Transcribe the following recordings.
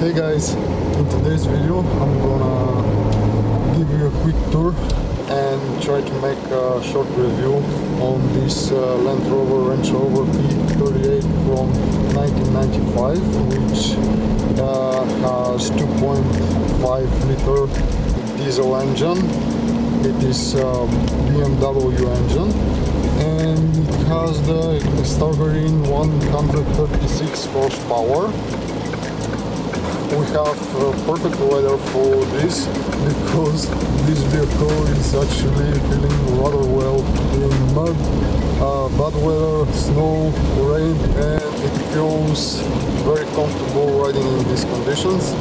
Hey guys, in today's video I'm gonna give you a quick tour and try to make a short review on this Land Rover Range Rover P38 from 1995, which has 2.5 liter diesel engine. It is a BMW engine and it has the staggering 136 horsepower. We have perfect weather for this because this vehicle is actually feeling rather well in mud, bad weather, snow, rain, and it feels very comfortable riding in these conditions.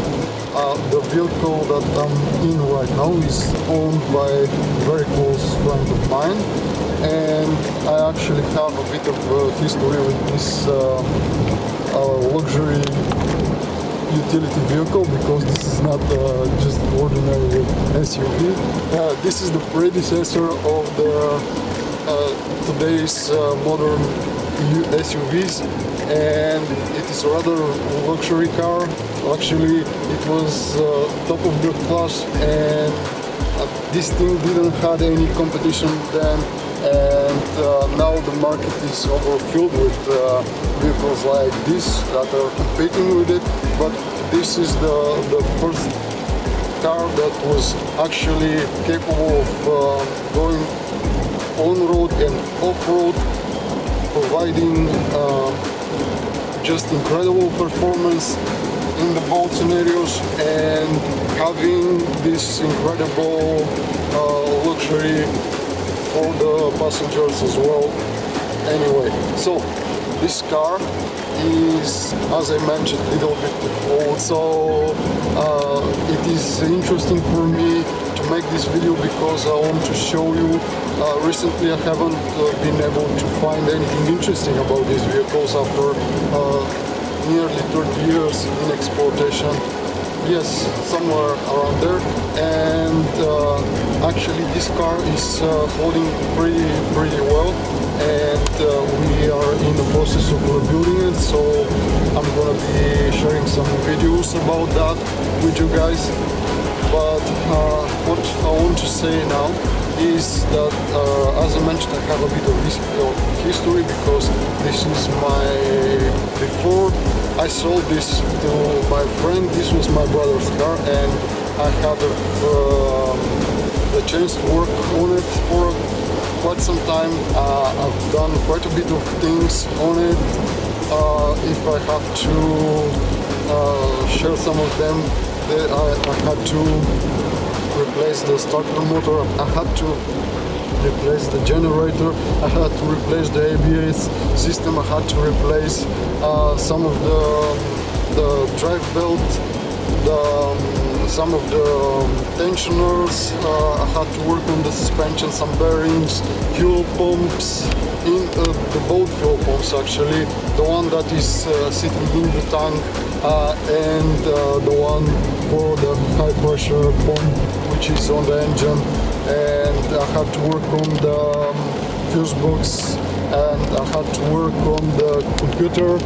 The vehicle that I'm in right now is owned by a very close friend of mine, and I actually have a bit of history with this luxury utility vehicle, because this is not just ordinary SUV. This is the predecessor of the today's modern SUVs, and it is a rather luxury car. Actually, it was top of the class, and this thing didn't have any competition then, and now the market is overfilled with vehicles like this that are competing with it. But this is the first car that was actually capable of going on-road and off-road, providing just incredible performance in the both scenarios and having this incredible luxury for the passengers as well. Anyway, so this car is, as I mentioned, a little bit old, so it is interesting for me to make this video because I want to show you. Recently I haven't been able to find anything interesting about these vehicles after nearly 30 years in exportation. Yes, somewhere around there, and actually this car is holding pretty well, and we are in the process of rebuilding it, so I'm gonna be sharing some videos about that with you guys. But what I want to say now is that, as I mentioned, I have a bit of history because this is before I sold this to my friend. This was my brother's car, and I had the chance to work on it for quite some time. I've done quite a bit of things on it. If I have to share some of them, I had to replace the starter motor, I had to replace the generator, I had to replace the ABS system, I had to replace some of the drive belt, some of the tensioners, I had to work on the suspension, some bearings, fuel pumps, in the both fuel pumps actually, the one that is sitting in the tank and the one for the high pressure pump which is on the engine, and I had to work on the fuse box, and I had to work on the computer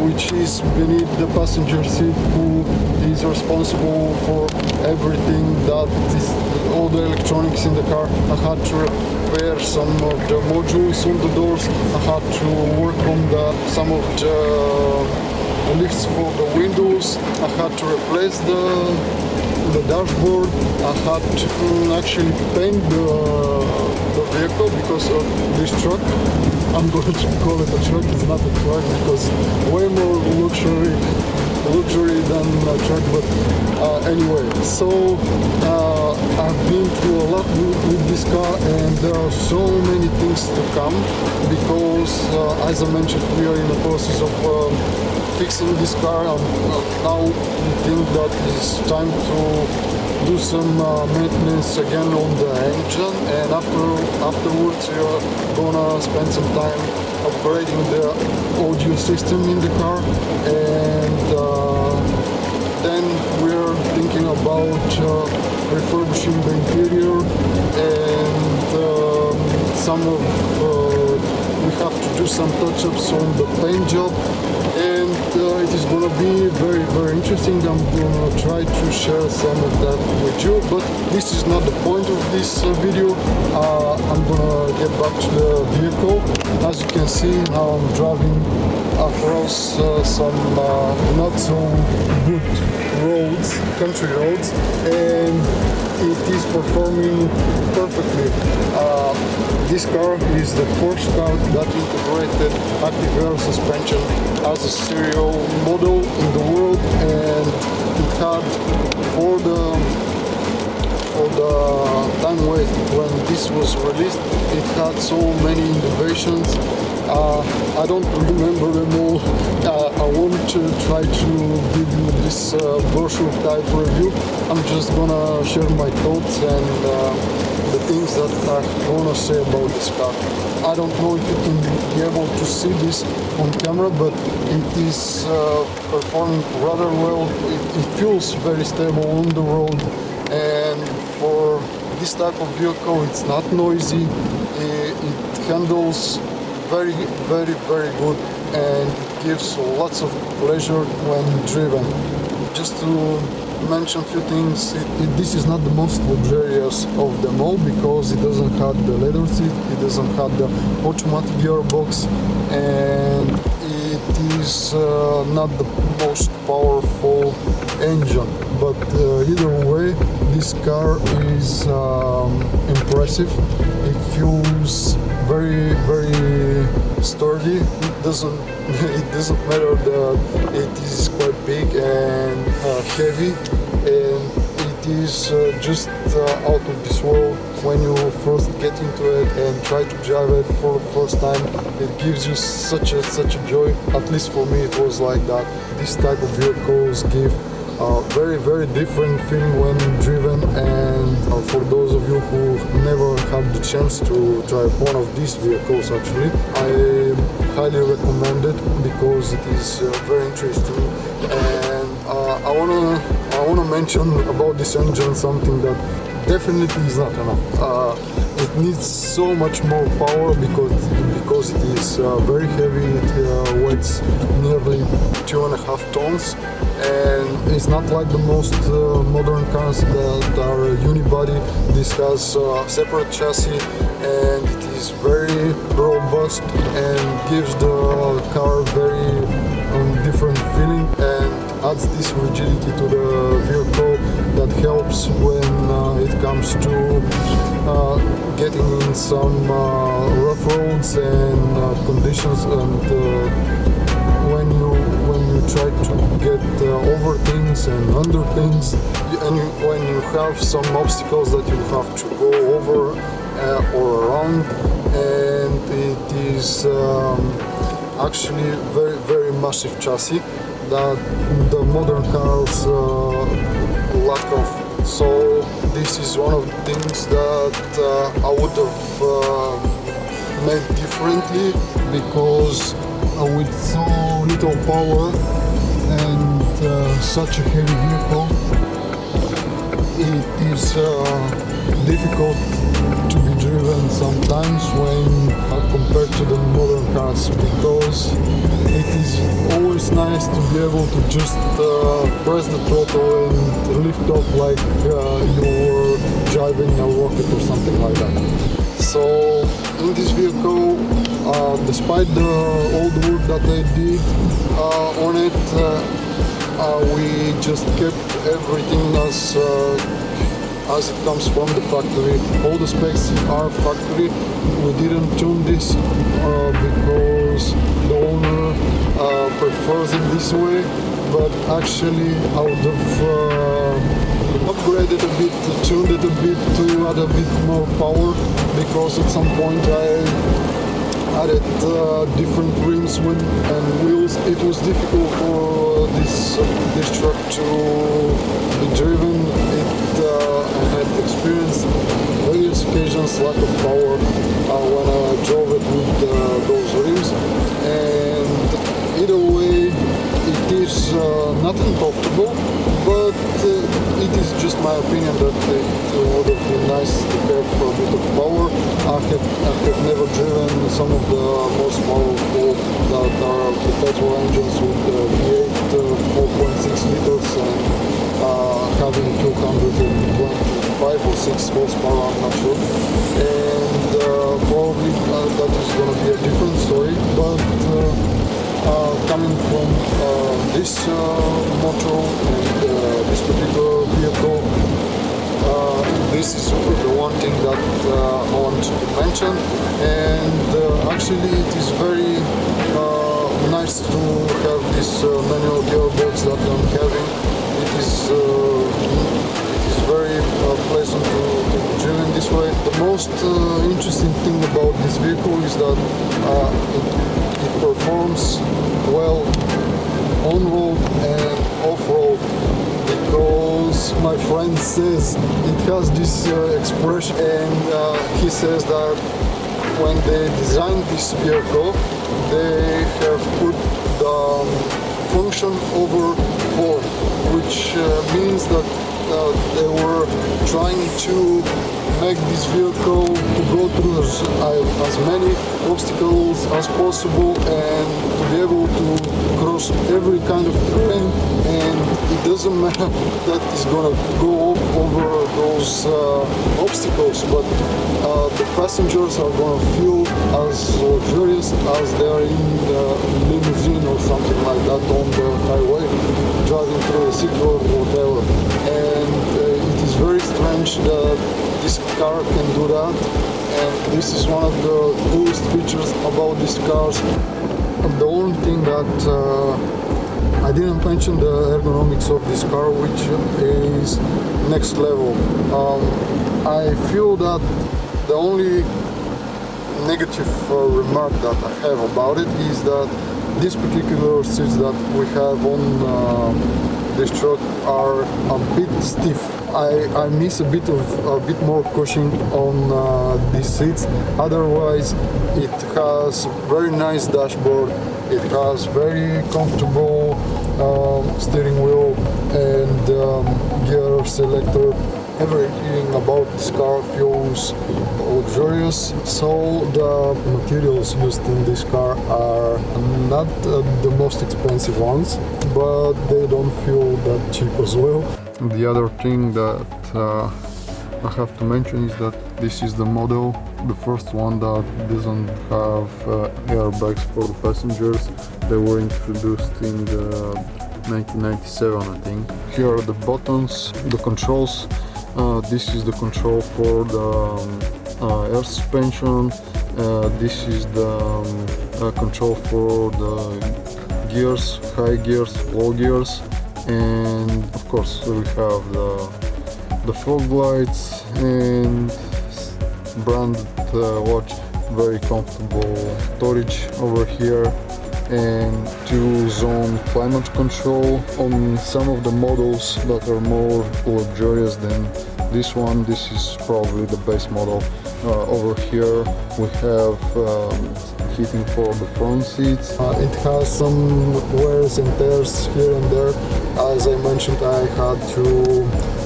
which is beneath the passenger seat, who is responsible for everything that is all the electronics in the car. I had to repair some of the modules on the doors, I had to work on some of the lifts for the windows, I had to replace the dashboard, I had to actually paint the vehicle because of this truck. I'm going to call it a truck, it's not a truck because way more luxury than a truck, but anyway, so I've been through a lot with this car, and there are so many things to come because as I mentioned, we are in the process of fixing this car, and now we think that it's time to do some maintenance again on the engine, and afterwards we are gonna spend some time upgrading the audio system in the car, and then we're thinking about refurbishing the interior, and some of we have to do some touch-ups on the paint job, and it is going to be very, very interesting. I'm gonna try to share some of that with you, but this is not the point of this video. I'm gonna get back to the vehicle. As you can see, now I'm driving across some not so good roads, country roads, and it is performing perfectly. This car is the first car that integrated active air suspension as a serial model in the world, and it had for the time when this was released, it had so many innovations. I don't remember them all. I want to try to give you this brochure type review. I'm just gonna share my thoughts and the things that I wanna say about this car. I don't know if you can be able to see this on camera, but it is performing rather well. It feels very stable on the road, and for this type of vehicle, it's not noisy. It handles very, very, very good, and it gives lots of pleasure when driven. Just to mention a few things, this is not the most luxurious of them all because it doesn't have the leather seat, it doesn't have the automatic gearbox, and it is not the most powerful engine. But either way, this car is impressive. It feels very, very sturdy. It doesn't matter that it is quite big and heavy, and it is just out of this world. When you first get into it and try to drive it for the first time, it gives you such a joy. At least for me, it was like that. This type of vehicles give very, very different feeling when driven, and for those of you who never had the chance to drive one of these vehicles, actually, I highly recommend it because it is very interesting. And I wanna mention about this engine something that definitely is not enough. It needs so much more power because it is very heavy. It weighs nearly 2.5 tons, and it's not like the most modern cars that are unibody. This has a separate chassis, and it is very robust and gives the car very different feeling, and adds this rigidity to the vehicle that helps when it comes to getting in some rough roads and conditions, and when you try to get over things and under things, and when you have some obstacles that you have to go over or around, and it is actually very, very massive chassis that the modern cars lack of. So this is one of the things that I would have made differently, because with so little power and such a heavy vehicle, it is difficult to be driven sometimes when compared to the modern cars, because it is always nice to be able to just press the throttle and lift off like you were driving a rocket or something like that. So in this vehicle, despite all the work that I did on it, we just kept everything as it comes from the factory. All the specs are factory. We didn't tune this because the owner prefers it this way, but actually I would have upgraded a bit, tuned it a bit to add a bit more power, because at some point I added different rims and wheels. It was difficult for this truck to be driven. I had experienced various occasions lack of power when I drove it with those rims, and either way it is not uncomfortable, but it is just my opinion that it would have been nice to have a bit of power. I have never driven some of the most powerful that are the petrol engines with V8 6 horsepower, I'm not sure. And probably that is going to be a different story. But coming from this motor and this particular vehicle, this is the one thing that I want to mention. And actually it is very nice to have this manual gearbox that I'm having. It is very pleasant to be driven this way. The most interesting thing about this vehicle is that it performs well on-road and off-road, because my friend says it has this expression, and he says that when they designed this vehicle, they have put the function over form, which means that they were trying to make this vehicle to go through as many obstacles as possible and to be able to cross every kind of terrain, and it doesn't matter that it's gonna go over those obstacles, but the passengers are gonna feel as luxurious as they are in the limousine or something like that on the highway, driving through a city or whatever. And it is very strange that this car can do that, and this is one of the coolest features about these cars. The only thing that I didn't mention the ergonomics of this car, which is next level. I feel that the only negative remark that I have about it is that these particular seats that we have on this truck are a bit stiff. I miss a bit more cushion on these seats. Otherwise, it has very nice dashboard. It has very comfortable steering wheel and gear selector. Everything about this car feels luxurious. So the materials used in this car are not the most expensive ones, but they don't feel that cheap as well. The other thing that I have to mention is that this is the model, the first one that doesn't have airbags for the passengers. They were introduced in the 1997, I think. Here are the buttons, the controls. This is the control for the air suspension. This is the control for the gears, high gears, low gears, and of course we have the fog lights and branded watch. Very comfortable storage over here, and 2-zone climate control on some of the models that are more luxurious than this one. This is probably the base model. Over here we have heating for the front seats. It has some wears and tears here and there. As I mentioned, I had to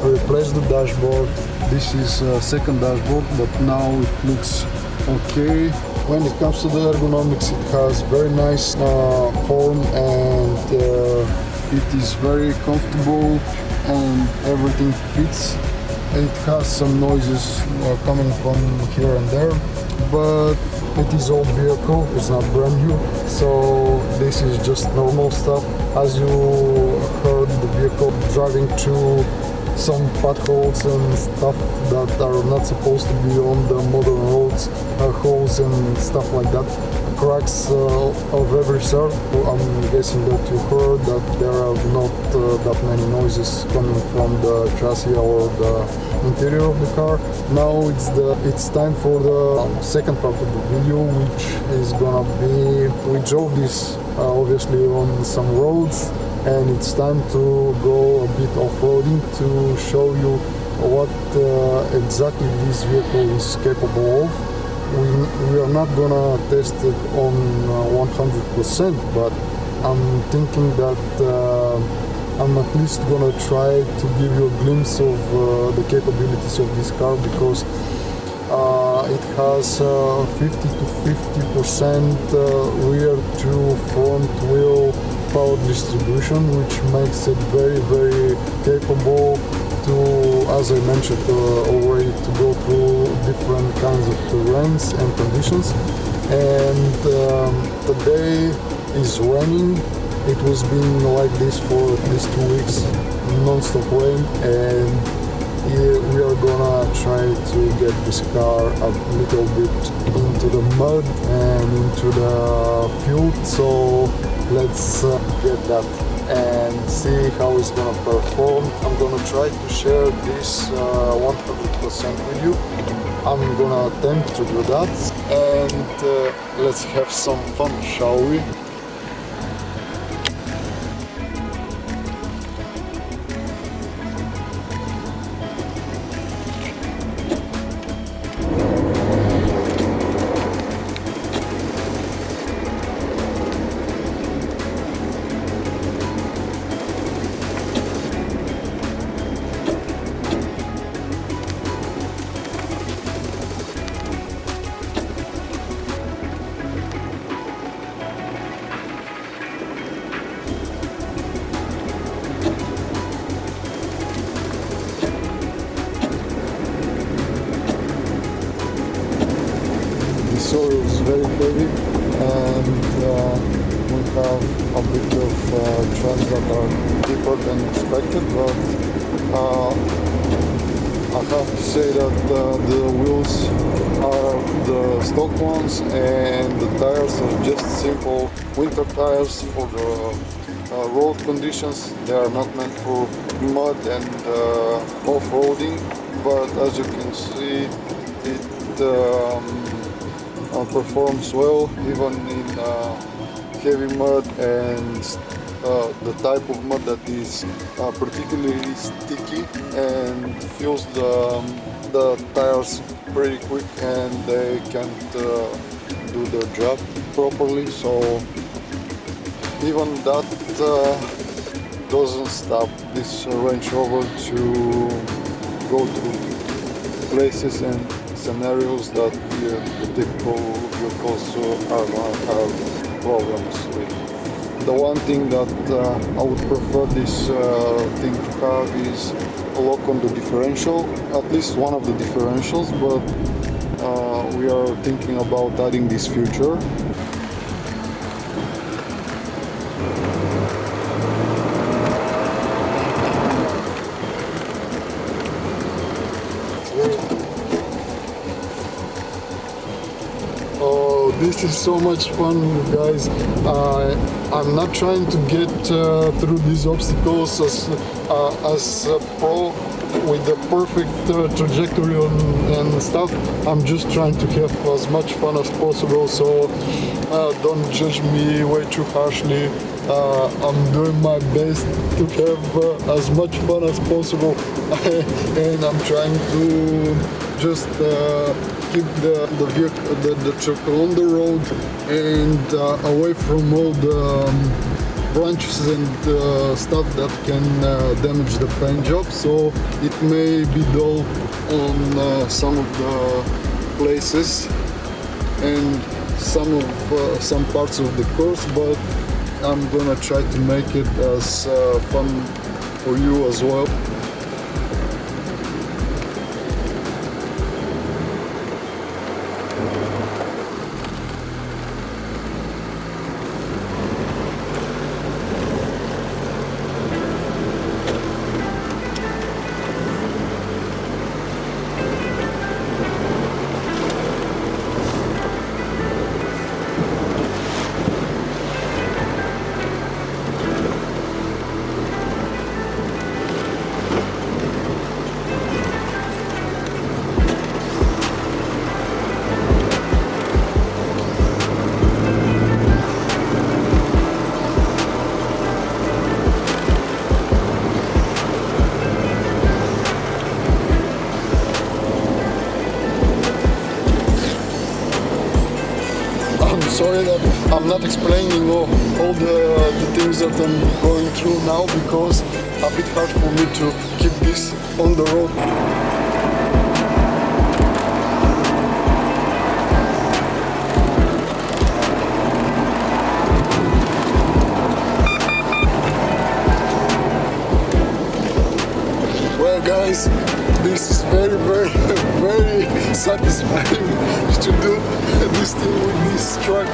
replace the dashboard. This is second dashboard, but now it looks okay. When it comes to the ergonomics, it has very nice form, and it is very comfortable and everything fits. It has some noises coming from here and there, but it is old vehicle, it's not brand new, so this is just normal stuff. As you heard, the vehicle driving through some potholes and stuff that are not supposed to be on the modern roads, holes and stuff like that, cracks of every sort. I'm guessing that you heard that there are not that many noises coming from the chassis or the interior of the car. Now it's time for the second part of the video, which is gonna be, we drove this obviously on some roads, and it's time to go a bit off-roading to show you what exactly this vehicle is capable of. We are not gonna test it on 100%, but I'm thinking that I'm at least gonna try to give you a glimpse of the capabilities of this car, because it has 50 to 50% rear to front wheel power distribution, which makes it very, very capable to, as I mentioned already, to go through different kinds of terrains and conditions. And today is raining. It was been like this for at least 2 weeks, non-stop rain, and we are gonna try to get this car a little bit into the mud and into the field. So let's get that and see how it's gonna perform. I'm gonna try to share this 100% with you. I'm gonna attempt to do that, and let's have some fun, shall we? The soil is very heavy, and we have a bit of tracks that are deeper than expected, but I have to say that the wheels are the stock ones and the tires are just simple winter tires for the road conditions. They are not meant for mud and off-roading, but as you can see, it performs well even in heavy mud and the type of mud that is particularly sticky and fills the tires pretty quick, and they can't do their job properly. So even that doesn't stop this Range Rover to go through places and scenarios that the typical vehicles are going to have problems with. The one thing that I would prefer this thing to have is a lock on the differential, at least one of the differentials, but we are thinking about adding this feature. This is so much fun, guys. I'm not trying to get through these obstacles as a pro with the perfect trajectory and stuff. I'm just trying to have as much fun as possible, so don't judge me way too harshly. I'm doing my best to have as much fun as possible and I'm trying to just keep the vehicle, the truck on the road and away from all the branches and stuff that can damage the paint job. So it may be dull on some of the places and some parts of the course, but I'm gonna try to make it as fun for you as well. Sorry that I'm not explaining all the things that I'm going through now, because it's a bit hard for me to keep this on the road. Well, guys, this is very, very, very satisfying to do this thing with this truck.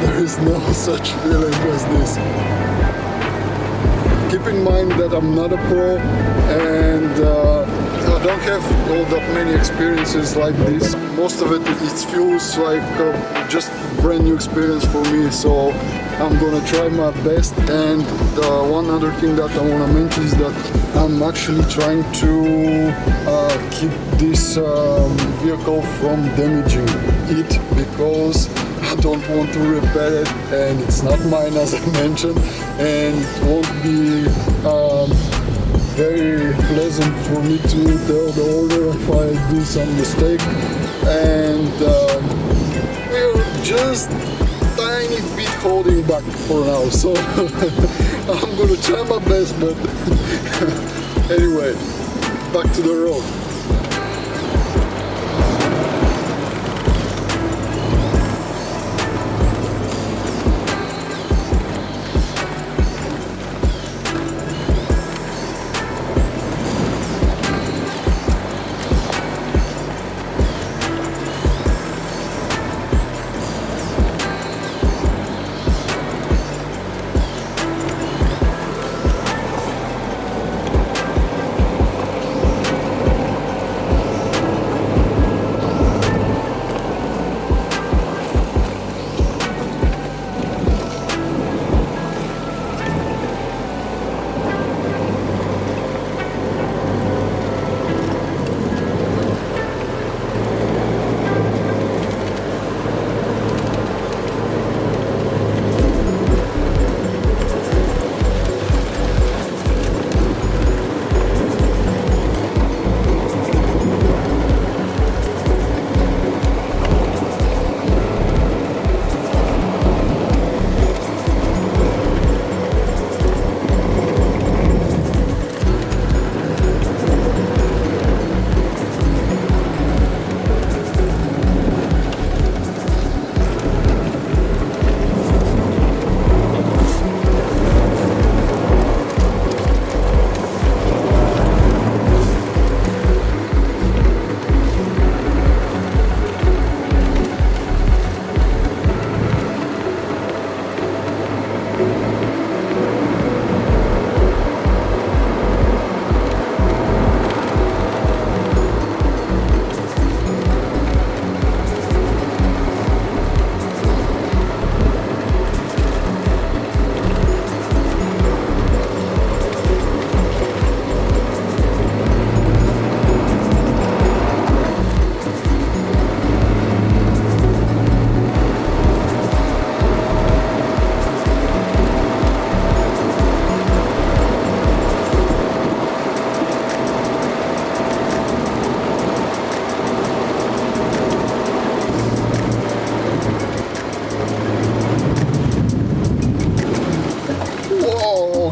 There is no such feeling as this. Keep in mind that I'm not a pro and I don't have all that many experiences like this. Most of it feels like just brand new experience for me, so I'm gonna try my best. And one other thing that I want to mention is that I'm actually trying to keep this vehicle from damaging it, because I don't want to repair it, and it's not mine, as I mentioned, and it won't be very pleasant for me to tell the owner if I do some mistake. And we're just tiny bit holding back for now, so I'm gonna try my best. But anyway, back to the road.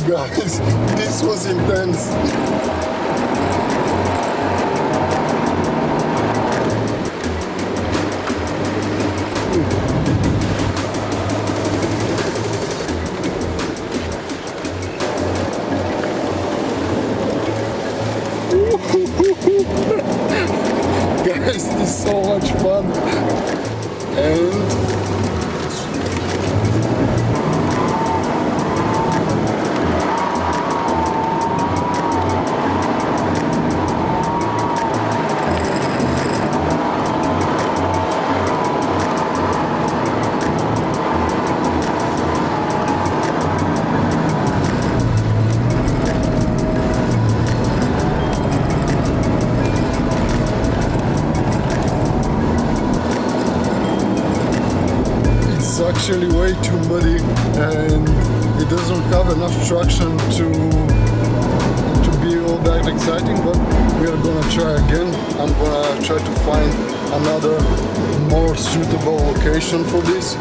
Guys, this was intense. Guys, this is so much fun. And actually way too muddy and it doesn't have enough traction to be all that exciting, but we are gonna try again. I'm gonna try to find another more suitable location for this.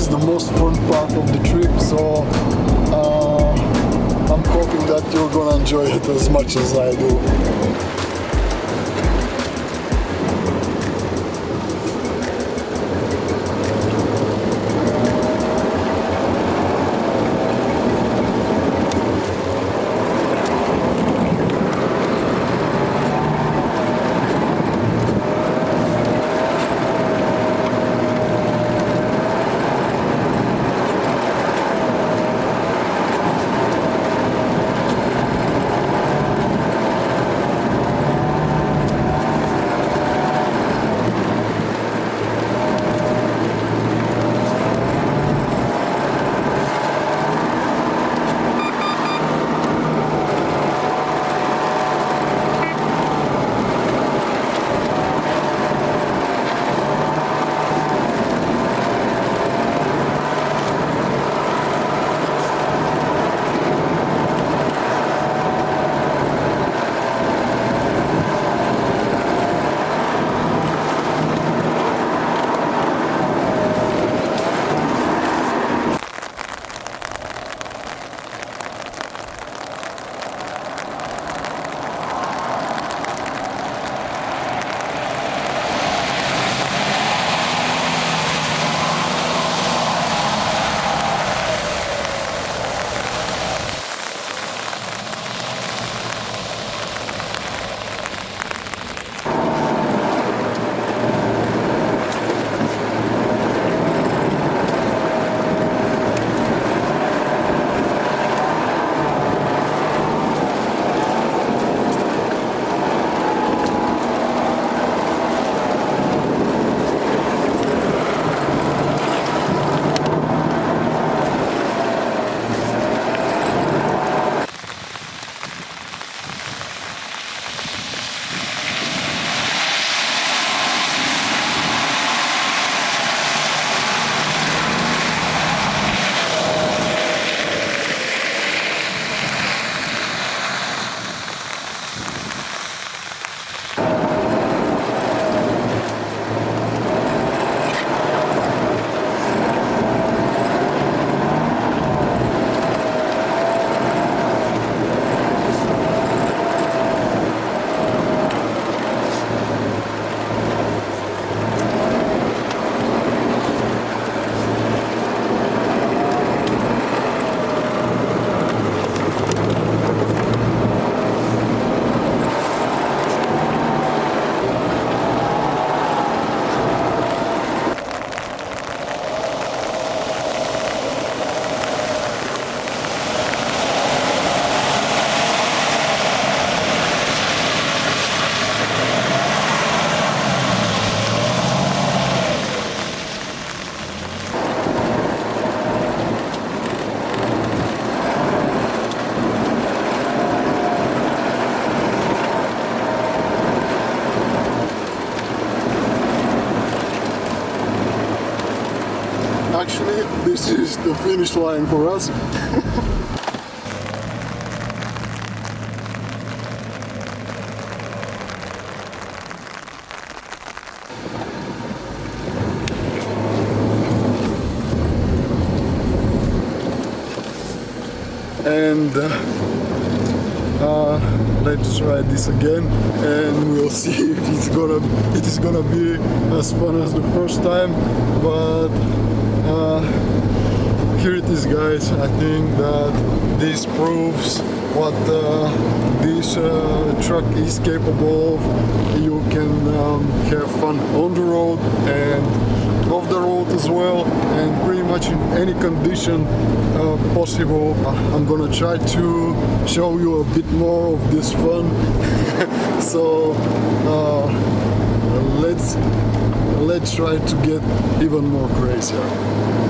the most fun part of the trip, so I'm hoping that you're gonna enjoy it as much as I do. Actually, this is the finish line for us. And let's try this again, and we'll see if it is gonna be as fun as the first time. But here it is, guys. I think that this proves what this truck is capable of. You can have fun on the road and off the road as well, and pretty much in any condition possible. I'm gonna try to show you a bit more of this fun. So let's try to get even more crazier.